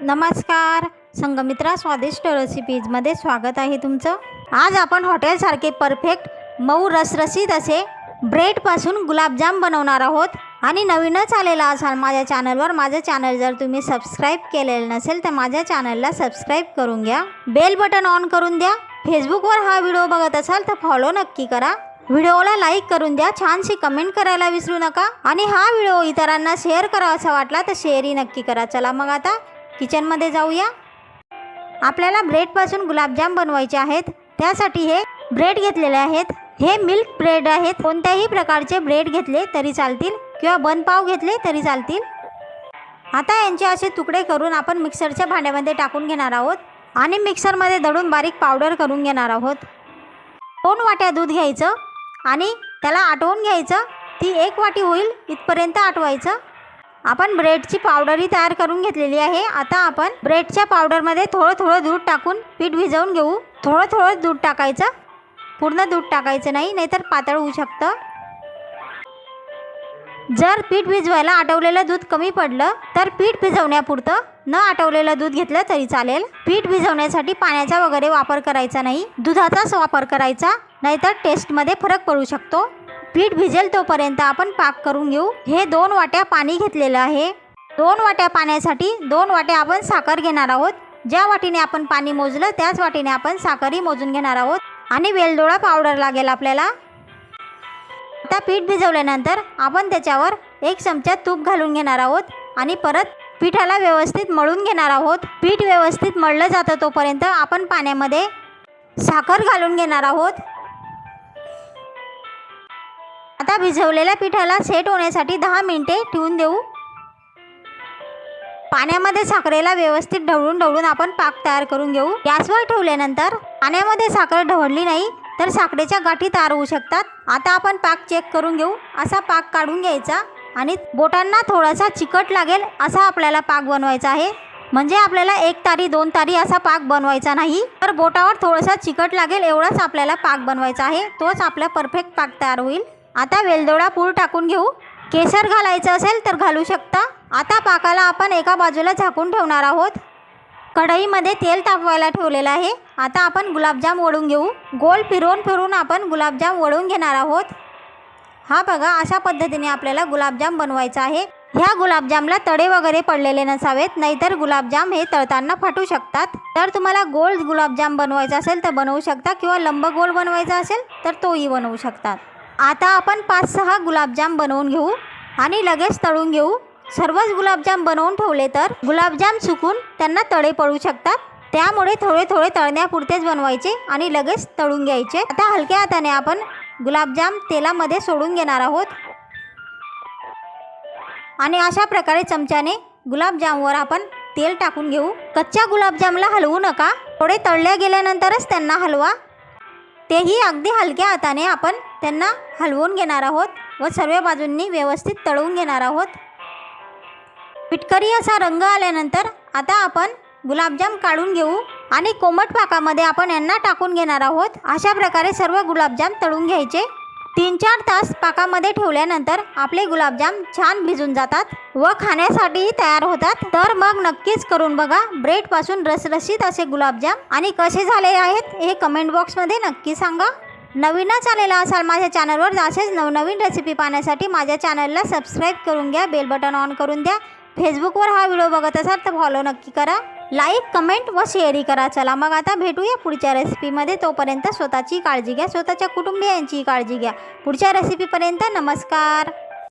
नमस्कार, संगमित्रा स्वादिष्ट रेसिपीजमध्ये स्वागत आहे तुमचं। आज आपण हॉटेलसारखे परफेक्ट मऊ रसरशीत असे ब्रेडपासून गुलाबजाम बनवणार आहोत। आणि नवीनच आलेला असाल माझ्या चॅनलवर, माझं चॅनल जर तुम्ही सबस्क्राईब केलेलं नसेल तर माझ्या चॅनलला सबस्क्राईब करून घ्या, बेल बटन ऑन करून द्या। फेसबुकवर हा व्हिडिओ बघत असाल तर फॉलो नक्की करा, व्हिडिओला लाईक करून द्या, छानशी कमेंट करायला विसरू नका आणि हा व्हिडिओ इतरांना शेअर करा असा वाटला तर शेअरही नक्की करा। चला मग आता किचनमध्ये जाऊया। आपल्याला ब्रेडपासून गुलाबजाम बनवायचे आहेत, त्यासाठी हे ब्रेड घेतलेले आहेत। हे मिल्क ब्रेड आहेत, कोणत्याही प्रकारचे ब्रेड घेतले तरी चालतील किंवा बनपाव घेतले तरी चालतील। आता यांचे असे तुकडे करून आपण मिक्सरच्या भांड्यामध्ये टाकून घेणार आहोत आणि मिक्सरमध्ये दळून बारीक पावडर करून घेणार आहोत। 2 वाट्या दूध घ्यायचं आणि त्याला आटवून घ्यायचं, ती 1 वाटी होईल इथपर्यंत आटवायचं। आपण ब्रेडची पावडरही तयार करून घेतलेली आहे। आता आपण ब्रेडच्या पावडरमध्ये थोडं दूध टाकून पीठ भिजवून घेऊ। थोडं दूध टाकायचं, पूर्ण दूध टाकायचं नाही, नाहीतर पातळ होऊ शकतं। जर पीठ भिजवायला आटवलेलं दूध कमी पडलं तर पीठ भिजवण्यापुरतं न आटवलेलं दूध घेतलं तरी चालेल। पीठ भिजवण्यासाठी पाण्याचा वगैरे वापर करायचा नाही, दुधाचाच वापर करायचा, नाहीतर टेस्टमध्ये फरक पडू शकतो। पीठ भिजेल तोपर्यंत आपण पाक करून घेऊ। हे 2 वाट्या पाणी घेतलेलं आहे। 2 वाट्या पाण्यासाठी 2 वाट्या आपण साखर घेणार आहोत। ज्या वाटीने आपण पाणी मोजलं त्याच वाटीने आपण साखरही मोजून घेणार आहोत। आणि वेलदोडा पावडर लागेल आपल्याला। आता पीठ भिजवल्यानंतर आपण त्याच्यावर 1 चमचा तूप घालून घेणार आहोत आणि परत पिठाला व्यवस्थित मळून घेणार आहोत। पीठ व्यवस्थित मळलं जातं तोपर्यंत आपण पाण्यामध्ये साखर घालून घेणार आहोत। आता भिजवलेल्या पिठाला सेट होण्यासाठी 10 मिनिटे ठेवून देऊ। पाण्यामध्ये साखरेला व्यवस्थित ढवळून आपण पाक तयार करून घेऊ। गॅसवर ठेवल्यानंतर पाण्यामध्ये साखर ढवळली नाही तर साखरेच्या गाठी तयार होऊ शकतात। आता आपण पाक चेक करून घेऊ। असा पाक काढून घ्यायचा आणि बोटांना थोडासा चिकट लागेल असा आपल्याला पाक बनवायचा आहे। म्हणजे आपल्याला 1 तारी 2 तारी असा पाक बनवायचा नाही, तर बोटावर थोडासा चिकट लागेल एवढाच आपल्याला पाक बनवायचा आहे, तोच आपला परफेक्ट पाक तयार होईल। आता वेलदोडा पूड टाकून घेऊ। केसर घालायचं असेल तर घालू शकता। आता पाकाला आपण एका बाजूला झाकून ठेवणार आहोत। कढईमध्ये तेल तापवायला ठेवलेलं आहे। आता आपण गुलाबजाम वळून घेऊ। गोल फिरवून आपण गुलाबजाम वळून घेणार आहोत। हा बघा, अशा पद्धतीने आपल्याला गुलाबजाम बनवायचा आहे। ह्या गुलाबजामला तडे वगैरे पडलेले नसावेत, नाहीतर गुलाबजाम हे तळताना फाटू शकतात। तर तुम्हाला गोल गुलाबजाम बनवायचा असेल तर बनवू शकता किंवा लंब गोल बनवायचा असेल तर तोही बनवू शकतात। आता आपण 5-6 गुलाबजाम बनवून घेऊ आणि लगेच तळून घेऊ। सर्वच गुलाबजाम बनवून ठेवले तर गुलाबजाम सुकून त्यांना तडे पडू शकतात, त्यामुळे थोडे तळण्यापुरतेच बनवायचे आणि लगेच तळून घ्यायचे। आता हलक्या हाताने आपण गुलाबजाम तेलामध्ये सोडून घेणार आहोत आणि अशा प्रकारे चमच्याने गुलाबजामवर आपण तेल टाकून घेऊ। कच्च्या गुलाबजामला हलवू नका, थोडे तळल्या गेल्यानंतरच त्यांना हलवा। तेही अगदी हलक्या हाताने आपण त्यांना हलवून घेणार आहोत व सर्व बाजूंनी व्यवस्थित तळून घेणार आहोत। पिटकरी असा रंग आल्यानंतर आता आपण गुलाबजाम काढून घेऊ आणि कोमट पाकामध्ये आपण यांना टाकून घेणार आहोत। अशा प्रकारे सर्व गुलाबजाम तळून घ्यायचे। 3-4 तास पाकामध्ये ठेवल्यानंतर आपले गुलाबजाम छान भिजून जातात व खाण्यासाठीही तयार होतात। तर मग नक्कीच करून बघा ब्रेडपासून रसरशीत असे गुलाबजाम, आणि कसे झाले आहेत हे कमेंट बॉक्समध्ये नक्की सांगा। नवीनच आलेला असाल माझ्या चॅनलवर, असेच नवनवीन रेसिपी पाहण्यासाठी माझ्या चॅनलला सबस्क्राईब करून घ्या, बेल बटन ऑन करून द्या। फेसबुकवर हा व्हिडिओ बघत असाल तर फॉलो नक्की करा, लाईक कमेंट व शेअरही करा। चला मग आता भेटूया पुढच्या रेसिपीमध्ये। तोपर्यंत स्वतःची काळजी घ्या, स्वतःच्या कुटुंबियांची काळजी घ्या। पुढच्या रेसिपीपर्यंत नमस्कार।